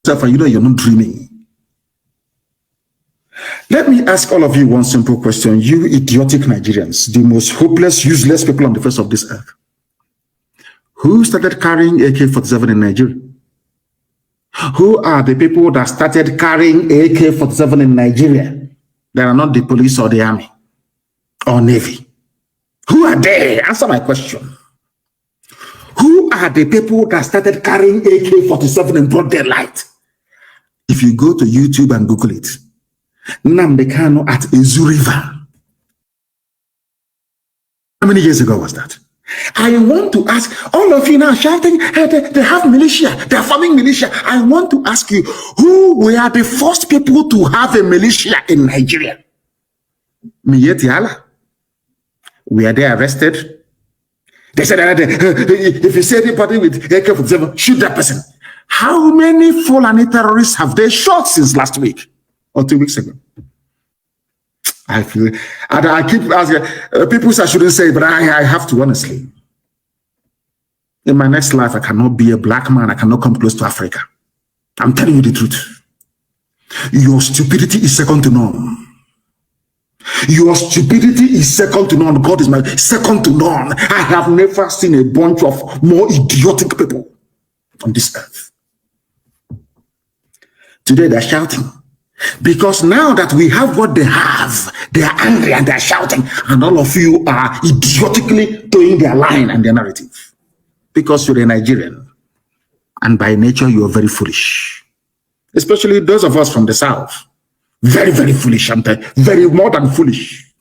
and you know you're not dreaming. Let me ask all of you one simple question. You idiotic Nigerians, the most hopeless, useless people on the face of this earth. Who started carrying AK-47 in Nigeria? Who are the people that started carrying AK-47 in Nigeria? They are not the police or the army or navy. Who are they? Answer my question. Who are the people that started carrying AK-47 in broad daylight? If you go to YouTube and Google it, Nnamdi Kanu at Ezu River. How many years ago was that? I want to ask all of you now shouting, hey, they have militia, they are forming militia. I want to ask you, who were the first people to have a militia in Nigeria? Miyeti Allah. Were they arrested? They said, if you see anybody with AK-47, shoot that person. How many Fulani terrorists have they shot since last week or 2 weeks ago? I feel, and I keep asking, people say I shouldn't say, but I have to, honestly. In my next life, I cannot be a black man. I cannot come close to Africa. I'm telling you the truth. Your stupidity is second to none. Your stupidity is second to none. God is my second to none. I have never seen a bunch of more idiotic people on this earth. Today they're shouting. Because now that we have what they have, they are angry and they're shouting. And all of you are idiotically towing their line and their narrative. Because you're a Nigerian. And by nature, you're very foolish. Especially those of us from the South. Very, very foolish. I'm very more than foolish.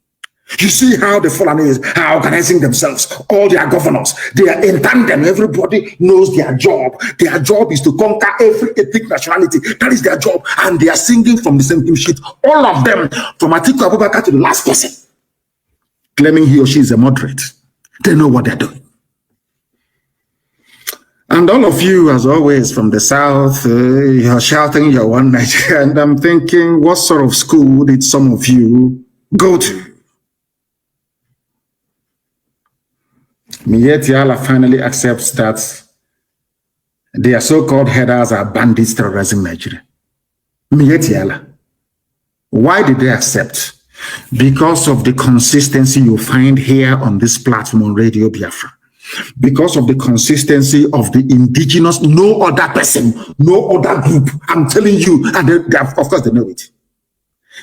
You see how the Fulanis are organizing themselves, all their governors, they are in tandem. Everybody knows their job. Their job is to conquer every ethnic nationality. That is their job. And they are singing from the same hymn sheet. All of them, from Atiku Abubakar to the last person, claiming he or she is a moderate. They know what they're doing. And all of you, as always, from the South, you're shouting, you're one Nigeria. And I'm thinking, what sort of school did some of you go to? Miyeti Allah finally accepts that their so-called headers are bandits terrorizing Nigeria. Miyeti Allah. Why did they accept? Because of the consistency you find here on this platform on Radio Biafra. Because of the consistency of the indigenous, no other person, no other group. I'm telling you, and they, of course they know it.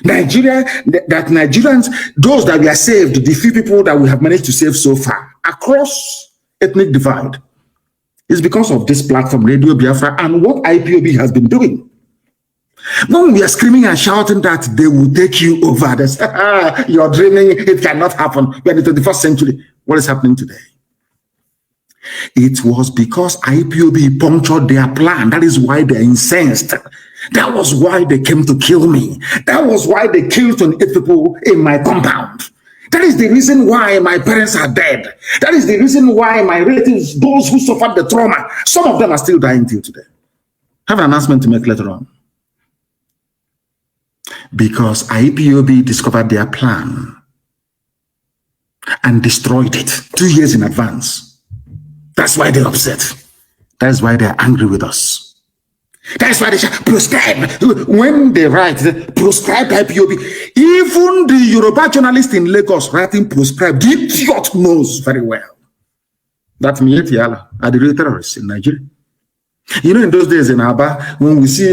Nigeria, that Nigerians, those that we are saved, the few people that we have managed to save so far, across ethnic divide, is because of this platform, Radio Biafra, and what IPOB has been doing. When we are screaming and shouting that they will take you over, they say, you're dreaming, it cannot happen. We're in the 21st century. What is happening today? It was because IPOB punctured their plan. That is why they're incensed. That was why they came to kill me. That was why they killed 28 people in my compound. That is the reason why my parents are dead. That is the reason why my relatives, those who suffered the trauma, some of them are still dying till today. I have an announcement to make later on. Because IPOB discovered their plan and destroyed it 2 years in advance. That's why they're upset. That's why they're angry with us. That's why they say, proscribe. When they write, proscribe IPOB, even the Yoruba journalist in Lagos writing proscribe, the idiot knows very well that Miyeti Allah are the real terrorists in Nigeria. You know, in those days in Aba, when we see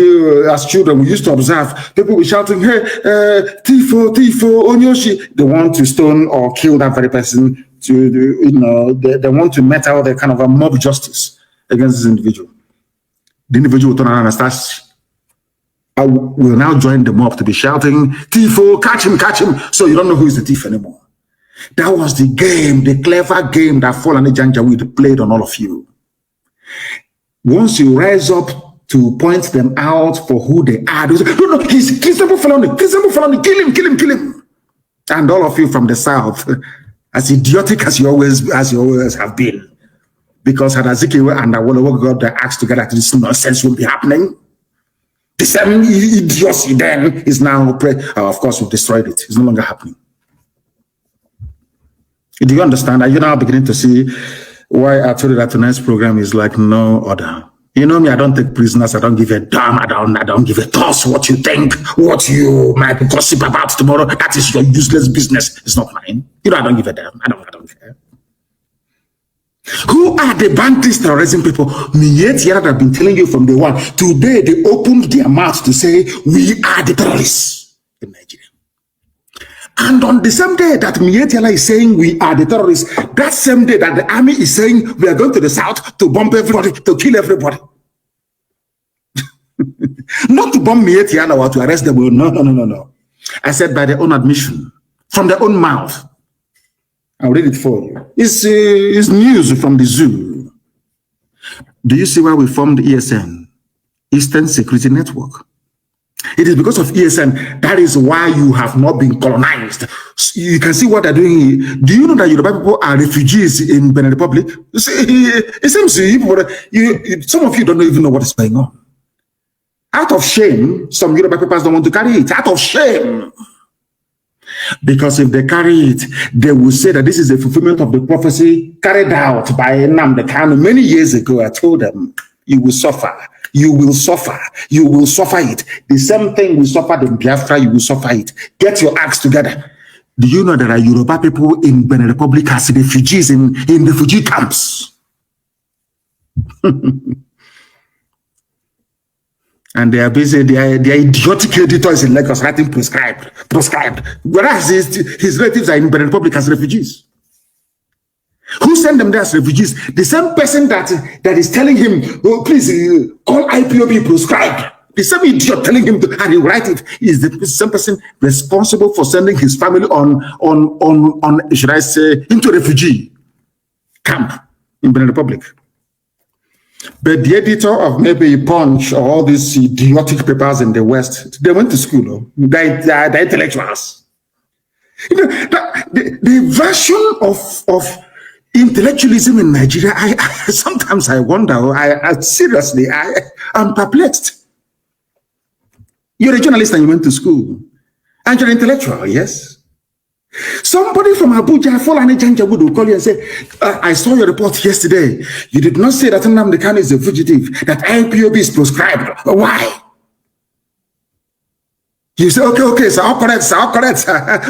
as children, we used to observe people were shouting, hey, Tifo, Onyoshi. They want to stone or kill that very person. They want to met out the kind of a mob justice against this individual. The individual will turn around and start, will now join the mob to be shouting, Tifo, catch him. So you don't know who is the thief anymore. That was the game, the clever game that Fulani Janjaweed played on all of you. Once you rise up to point them out for who they are, say, no, he's Kill him. And all of you from the South, as idiotic as you always have been, because had Azikiwe and Awolowo got the acts together, this nonsense will be happening. The same idiocy then is now, of course, we've destroyed it. It's no longer happening. Do you understand? Are you now beginning to see why I told you that tonight's program is like no other? You know me, I don't take prisoners. I don't give a damn. I don't give a toss what you think, what you might gossip about tomorrow. That is your useless business. It's not mine. You know, I don't give a damn. I don't care. Who are the bandits terrorism people? Yet I've been telling you from day one. Today they opened their mouths to say we are the terrorists in Nigeria. And on the same day that Mietiala is saying we are the terrorists, that same day that the army is saying we are going to the south to bomb everybody, to kill everybody. Not to bomb Mietiala or to arrest them. No. I said by their own admission, from their own mouth. I'll read it for you. It's news from the zoo. Do you see why we formed ESN? Eastern Security Network. It is because of ESN. That is why you have not been colonized. You can see what they're doing. Do you know that Yoruba people are refugees in Benin Republic? It seems some of you don't even know what is going on. Out of shame, some Yoruba people don't want to carry it. Out of shame. Because if they carry it, they will say that this is a fulfillment of the prophecy carried out by Nnamdi Kanu many years ago. I told them, you will suffer. You will suffer. You will suffer it. The same thing we suffered in Biafra, you will suffer it. Get your acts together. Do you know there are Yoruba people in Benin Republic as refugees in refugee camps? And they are busy, their idiotic editors in Lagos writing proscribed. Whereas his relatives are in Benin Republic as refugees. Who sent them there as refugees? The same person that is telling him, oh, please call IPOB proscribed. The same idiot telling him to and he write it is the same person responsible for sending his family on should I say, into a refugee camp in Benin Republic. But the editor of maybe Punch or all these idiotic papers in the West, they went to school. They're intellectuals. You know, the version of intellectualism in Nigeria, sometimes I wonder, seriously, I'm perplexed. You're a journalist and you went to school. And you're an intellectual, yes? Somebody from Abuja, Fulani Janjawood, will call you and say, I saw your report yesterday. You did not say that Nnamdi Kanu is a fugitive, that IPOB is proscribed. Why? You say, okay, sir, all correct,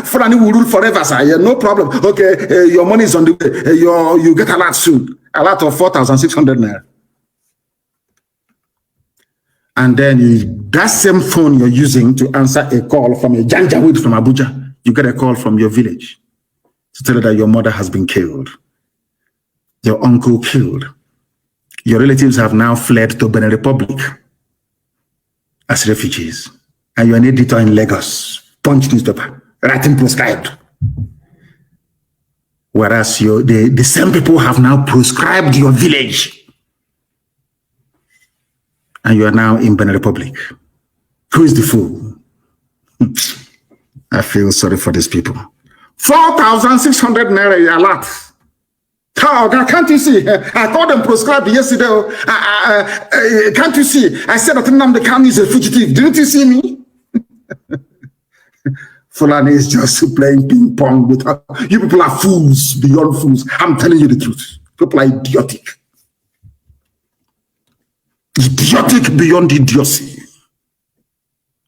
Fulani will rule forever, sir. Yeah, no problem. Okay, your money is on the way. You get a lot soon. A lot of 4,600 naira. And then that same phone you're using to answer a call from a Janjaweed from Abuja, you get a call from your village to tell you that your mother has been killed, your uncle killed. Your relatives have now fled to Benin Republic as refugees. And you're an editor in Lagos, Punch newspaper, writing proscribed. Whereas the same people have now proscribed your village. And you are now in Benin Republic. Who is the fool? I feel sorry for these people. 4,600 naira a lot. Oh, can't you see? I called them proscribed yesterday. Can't you see? I said that Nnamdi Kanu is a fugitive. Didn't you see me? Fulani is just playing ping pong with her. You people are fools beyond fools. I'm telling you the truth. People are idiotic. Idiotic beyond idiocy.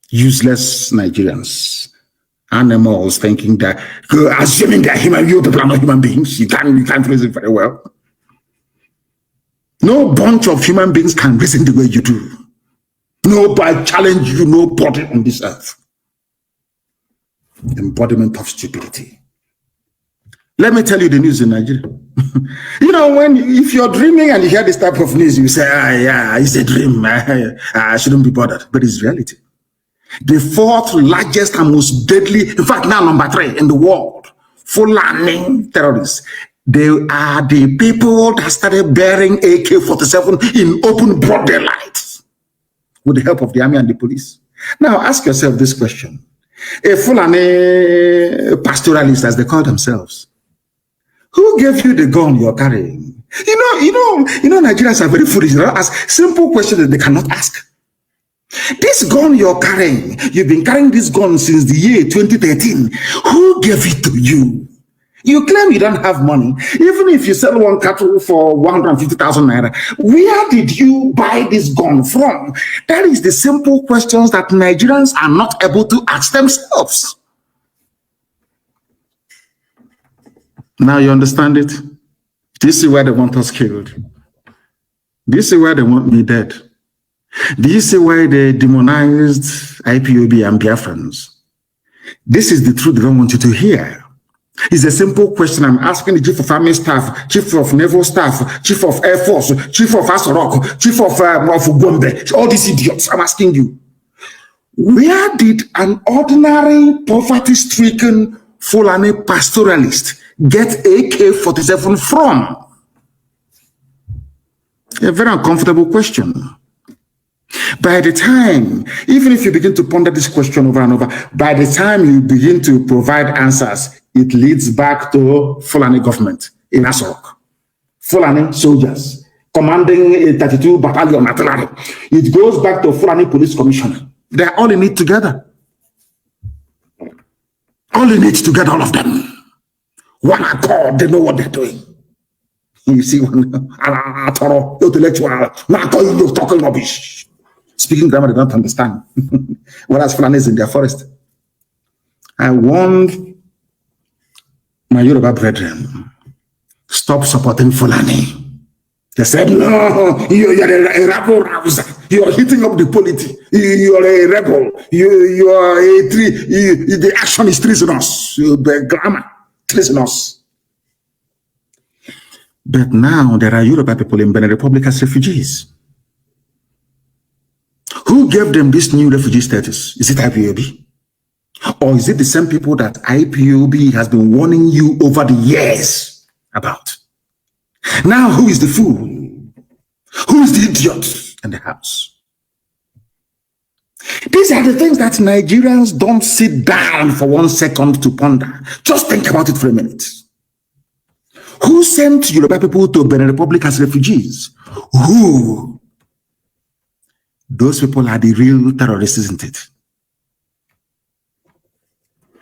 Useless Nigerians. Animals thinking that, assuming they're human, you people are not human beings. You can't reason very well. No bunch of human beings can reason the way you do. Nobody challenge you, nobody on this earth. Embodiment of stupidity. Let me tell you the news in Nigeria. You know, if you're dreaming and you hear this type of news, you say, yeah, it's a dream. I shouldn't be bothered. But it's reality. The fourth largest and most deadly, in fact, now number 3 in the world, Fulani terrorists. They are the people that started bearing AK-47 in open broad daylight with the help of the army and the police. Now, ask yourself this question. A Fulani pastoralist, as they call themselves, who gave you the gun you're carrying? You know, Nigerians are very foolish. They don't ask simple questions that they cannot ask. This gun you're carrying, you've been carrying this gun since the year 2013. Who gave it to you? You claim you don't have money. Even if you sell one cattle for 150,000 naira, where did you buy this gun from? That is the simple questions that Nigerians are not able to ask themselves. Now you understand it? This is where they want us killed. This is where they want me dead. Do you see why they demonized IPOB and Biafrans? This is the truth they don't want you to hear. It's a simple question I'm asking the Chief of Army Staff, Chief of Naval Staff, Chief of Air Force, Chief of Asorok, Chief of Gombe, all these idiots. I'm asking you, where did an ordinary poverty-stricken Fulani pastoralist get AK-47 from? A very uncomfortable question. By the time, even if you begin to ponder this question over and over, by the time you begin to provide answers, it leads back to Fulani government in Asorok. Fulani soldiers commanding a 32 battalion artillery. It goes back to Fulani police commissioner. They're all in it together. All in it together, all of them. One accord, they know what they're doing. You see, one intellectual, talking rubbish. Speaking grammar, they don't understand. Whereas Fulani is in their forest. I warned my Yoruba brethren, stop supporting Fulani. They said, no, you're a rebel rouser. You're hitting up the polity. You're a rebel. You are a tree. The action is treasonous. The grammar, treasonous. But now there are Yoruba people in Benin Republic as refugees. Who gave them this new refugee status? Is it IPOB? Or is it the same people that IPOB has been warning you over the years about? Now, who is the fool? Who is the idiot in the house? These are the things that Nigerians don't sit down for 1 second to ponder. Just think about it for a minute. Who sent Yoruba people to Benin Republic as refugees? Who? Those people are the real terrorists, isn't it?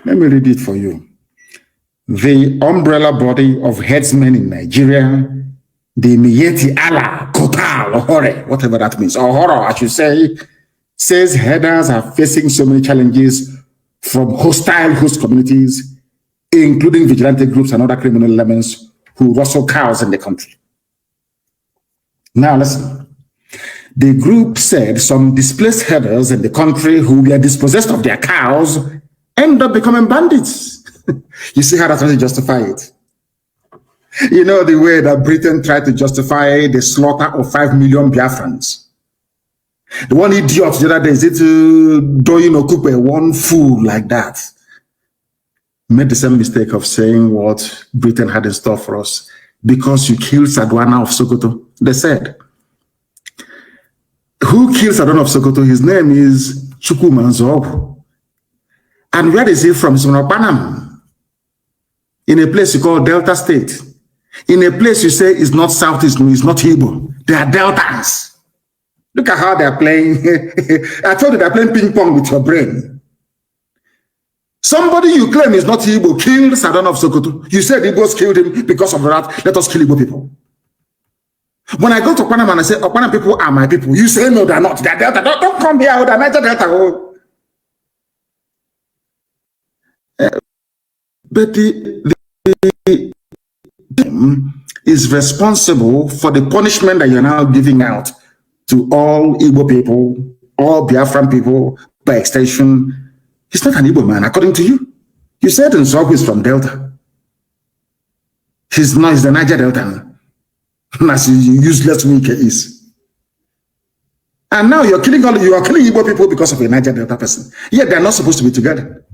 Let me read it for you. The umbrella body of headsmen in Nigeria, the Miyetti Allah, Kotal, or Hore, whatever that means, or horror, I should say, says headers are facing so many challenges from hostile host communities, including vigilante groups and other criminal elements who rustle cows in the country. Now listen. The group said some displaced herders in the country who were dispossessed of their cows end up becoming bandits. You see how that's going to justify it? You know the way that Britain tried to justify the slaughter of 5 million Biafrans. The one idiot the other day, is it Doyin Okupe, one fool like that, made the same mistake of saying what Britain had in store for us. Because you killed Sadwana of Sokoto, they said. Who killed Sadwana of Sokoto? His name is Chukwumanzo. And where is he from? He's from Panam. In a place you call Delta State. In a place you say is not Southeast, no, it's not Igbo. They are Deltans. Look at how they're playing. I told you they're playing ping pong with your brain. Somebody you claim is not Igbo killed Sadwana of Sokoto. You said Igbos killed him because of that. Let us kill Igbo people. When I go to Panama and I say, oh, Panama people are my people, you say, no, they're not. They're Delta. Don't come here. They're Niger Delta. Oh. But the is responsible for the punishment that you're now giving out to all Igbo people, all Biafran people, by extension. He's not an Igbo man, according to you. You said Nsogu is from Delta. He's not, he's the Niger Delta. As useless Wike is. And now you are killing Igbo people because of a Niger Delta person. Yet they're not supposed to be together.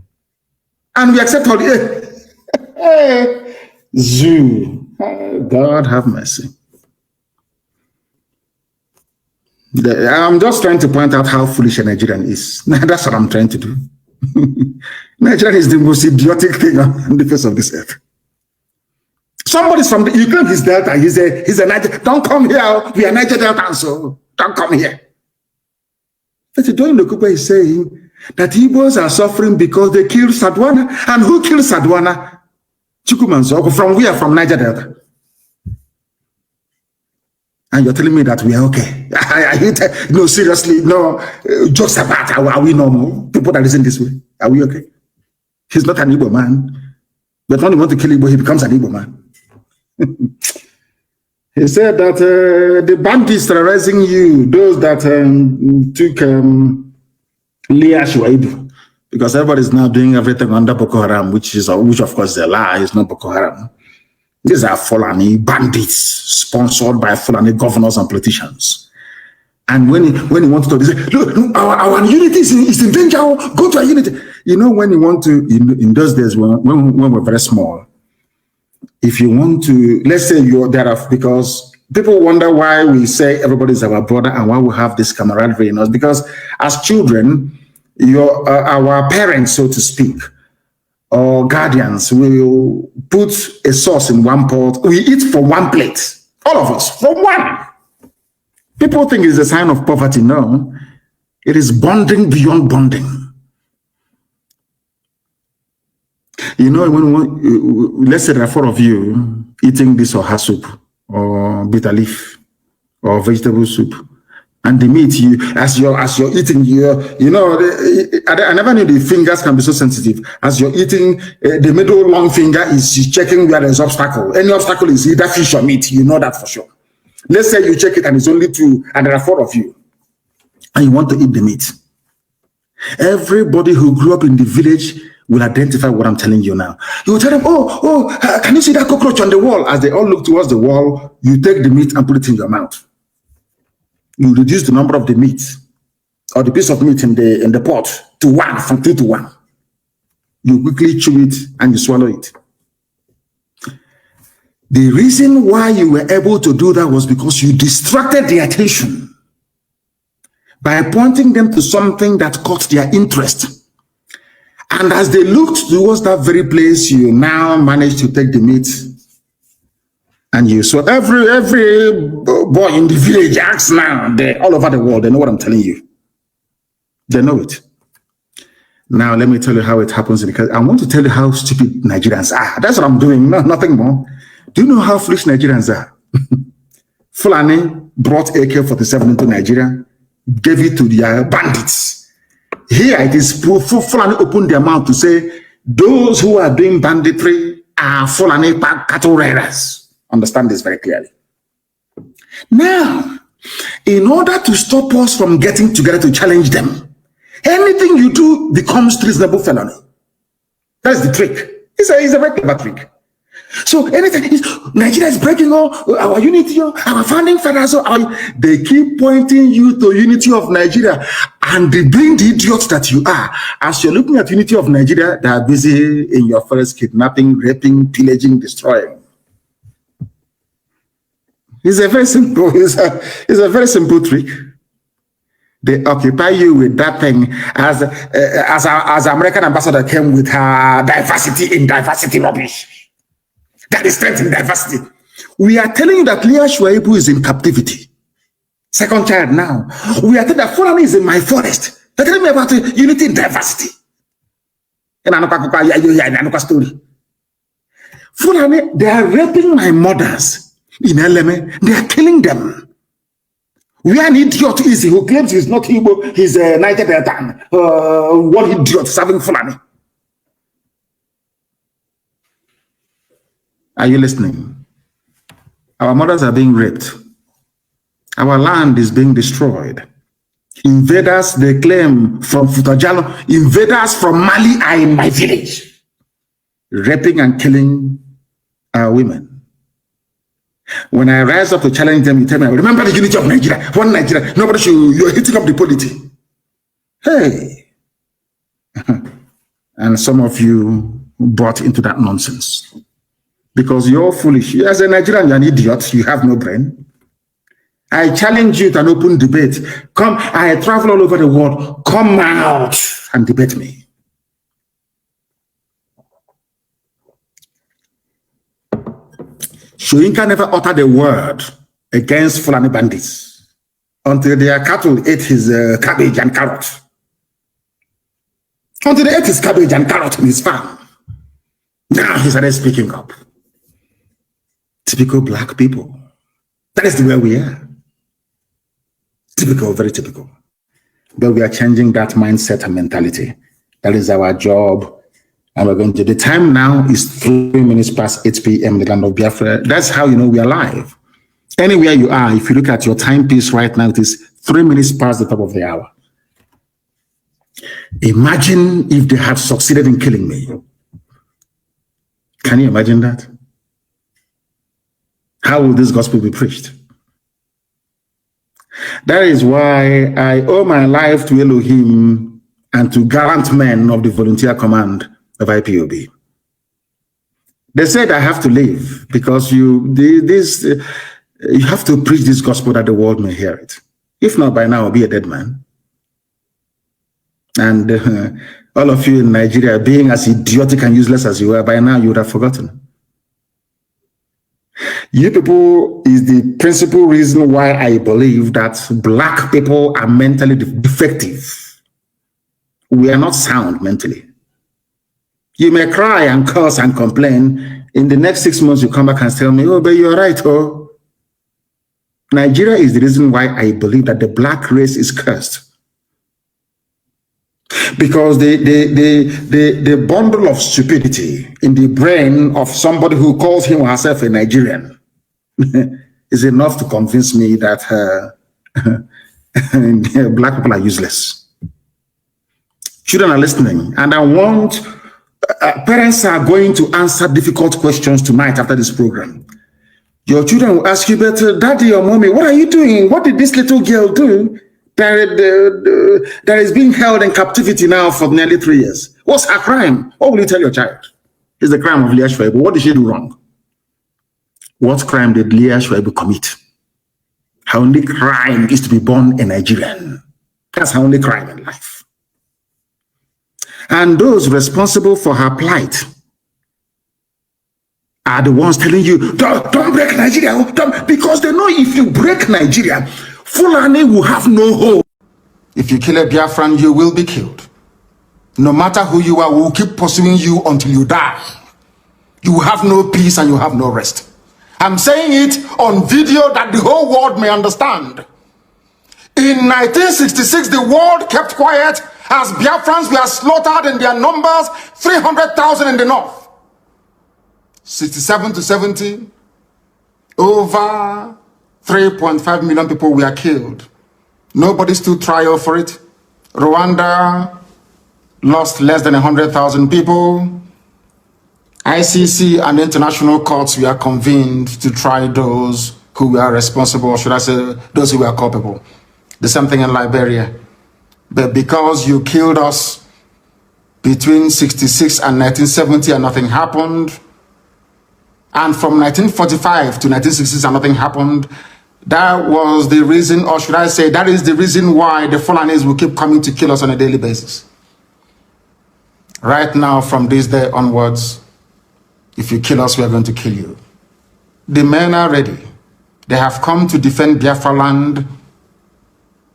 And we accept all the Zoo. God have mercy. I'm just trying to point out how foolish a Nigerian is. That's what I'm trying to do. Nigeria is the most idiotic thing on the face of this earth. Somebody's from the, you claim he's Delta, he's a Niger. Don't come here, we are Niger Delta, so don't come here. But Doyin Okupe is saying that Igbos are suffering because they killed Sadwana. And who killed Sadwana? Chukumanso, from where? From Niger Delta. And you're telling me that we are okay. No, seriously, no. Jokes about, are we normal? People that listen this way, are we okay? He's not an Igbo man. But when you want to kill Igbo, he becomes an Igbo man. He said that the bandits terrorizing you, those that took Leah Shuaibu, because everybody's now doing everything under Boko Haram, which of course is a lie. It's not Boko Haram. These are Fulani bandits sponsored by Fulani governors and politicians. And when he wanted to say, look, our unity is in danger, go to our unity. You know, when you want to, in those days when we're very small, if you want to, let's say you're there, because people wonder why we say everybody's our brother and why we have this camaraderie in us. Because as children, our parents, so to speak, or guardians will put a sauce in one pot. We eat from one plate, all of us, from one. People think it's a sign of poverty. No, it is bonding beyond bonding. You know, let's say there are 4 of you eating this or soup or bitter leaf or vegetable soup, and the meat, as you're eating, you know, I never knew the fingers can be so sensitive. As you're eating, the middle long finger is checking where there's obstacle. Any obstacle is either fish or meat. You know that for sure. Let's say you check it and it's only 2, and there are 4 of you, and you want to eat the meat. Everybody who grew up in the village will identify what I'm telling you now. You will tell them, oh, can you see that cockroach on the wall? As they all look towards the wall, you take the meat and put it in your mouth. You reduce the number of the meat or the piece of meat in the pot to 1, from 2 to 1. You quickly chew it and you swallow it. The reason why you were able to do that was because you distracted their attention by pointing them to something that caught their interest. And as they looked towards that very place, you now managed to take the meat. And you saw every boy in the village acts now. They're all over the world. They know what I'm telling you. They know it. Now, let me tell you how it happens. Because I want to tell you how stupid Nigerians are. That's what I'm doing. No, nothing more. Do you know how foolish Nigerians are? Fulani brought AK-47 into Nigeria, gave it to their bandits. Here it is, Fulani opened their mouth to say, those who are doing banditry are Fulani cattle raiders. Understand this very clearly. Now, in order to stop us from getting together to challenge them, anything you do becomes treasonable felony. That's the trick. It's a very clever trick. So anything Nigeria is breaking our unity, our founding fathers, they keep pointing you to unity of Nigeria, and being the idiots that you are, as you're looking at unity of Nigeria, they are busy in your forest kidnapping, raping, pillaging, destroying. It's a very simple, it's a very simple trick. They occupy you with that thing as American ambassador came with her diversity in diversity rubbish. That is strength in diversity. We are telling you that Leah Shuaibu is in captivity. Second child now. We are telling that Fulani is in my forest. They're telling me about unity in diversity. In another story. Fulani, they are raping my mothers. In Eleme, they are killing them. We are an idiot is he who claims he's not Igbo, he's a Niger Delta. What idiot is having Fulani? Are you listening? Our mothers are being raped. Our land is being destroyed. Invaders, they claim from Futajalo, invaders from Mali are in my village, raping and killing our women. When I rise up to challenge them, you tell me, remember the unity of Nigeria, one Nigeria, nobody should, you're hitting up the polity. Hey. And some of you bought into that nonsense. Because you're foolish. As a Nigerian, you're an idiot, you have no brain. I challenge you to an open debate. Come, I travel all over the world, come out and debate me. Shoyinka never uttered a word against Fulani bandits until their cattle ate his cabbage and carrot. Until they ate his cabbage and carrot in his farm. Now he started speaking up. Typical black people. That is the way we are. Typical, very typical. But we are changing that mindset and mentality. That is our job. And we're going to, the time now is 3 minutes past 8 p.m. the land of Biafra. That's how you know we are live. Anywhere you are, if you look at your timepiece right now, it is 3 minutes past the top of the hour. Imagine if they had succeeded in killing me. Can you imagine that? How will this gospel be preached? That is why I owe my life to Elohim and to gallant men of the volunteer command of IPOB. They said I have to leave because you have to preach this gospel that the world may hear it. If not, by now I'll be a dead man. And all of you in Nigeria, being as idiotic and useless as you are, by now you would have forgotten. You people is the principal reason why I believe that black people are mentally defective. We are not sound mentally. You may cry and curse and complain. In the next 6 months, you come back and tell me, oh, but you're right, oh. Nigeria is the reason why I believe that the black race is cursed. Because the bundle of stupidity in the brain of somebody who calls him or herself a Nigerian is enough to convince me that black people are useless. Children are listening, and I want parents are going to answer difficult questions tonight after this program. Your children will ask you, but daddy or mommy, what are you doing? What did this little girl do that is being held in captivity now for nearly 3 years? What's her crime? What will you tell your child? It's the crime of Leah Shwaibu. What did she do wrong? What crime did Leah Shwaibu commit? Her only crime is to be born a Nigerian. That's her only crime in life. And those responsible for her plight are the ones telling you, don't break Nigeria, because they know if you break Nigeria, Fulani will have no hope. If you kill a Biafran, you will be killed. No matter who you are, we will keep pursuing you until you die. You will have no peace and you have no rest. I'm saying it on video that the whole world may understand. In 1966, the world kept quiet as Biafrans were slaughtered in their numbers, 300,000 in the north. 67 to 70, over 3.5 million people were killed. Nobody stood trial for it. Rwanda lost less than 100,000 people. ICC and international courts were convened to try those who were responsible, or should I say, those who were culpable. The same thing in Liberia. But because you killed us between 66 and 1970 and nothing happened, and from 1945 to 1966 and nothing happened, that was the reason, or should I say, that is the reason why the Fulanis will keep coming to kill us on a daily basis. Right now, from this day onwards, if you kill us, we are going to kill you. The men are ready. They have come to defend Biafra land,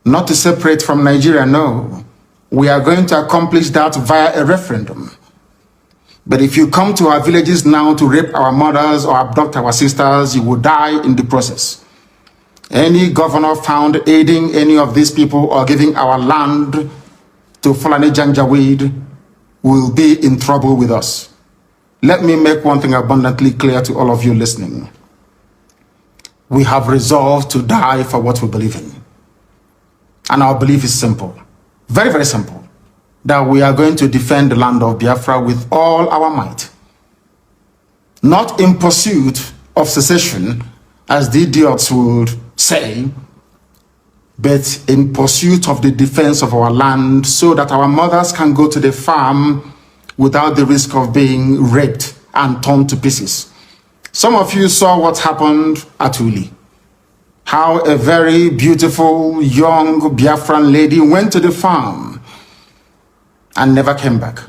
not to separate from Nigeria, no. We are going to accomplish that via a referendum. But if you come to our villages now to rape our mothers or abduct our sisters, you will die in the process. Any governor found aiding any of these people or giving our land to Fulani Janjaweed will be in trouble with us. Let me make one thing abundantly clear to all of you listening. We have resolved to die for what we believe in. And our belief is simple, very, very simple, that we are going to defend the land of Biafra with all our might. Not in pursuit of secession, as the idiots would say, but in pursuit of the defense of our land so that our mothers can go to the farm without the risk of being raped and torn to pieces. Some of you saw what happened at Uli. How a very beautiful young Biafran lady went to the farm and never came back.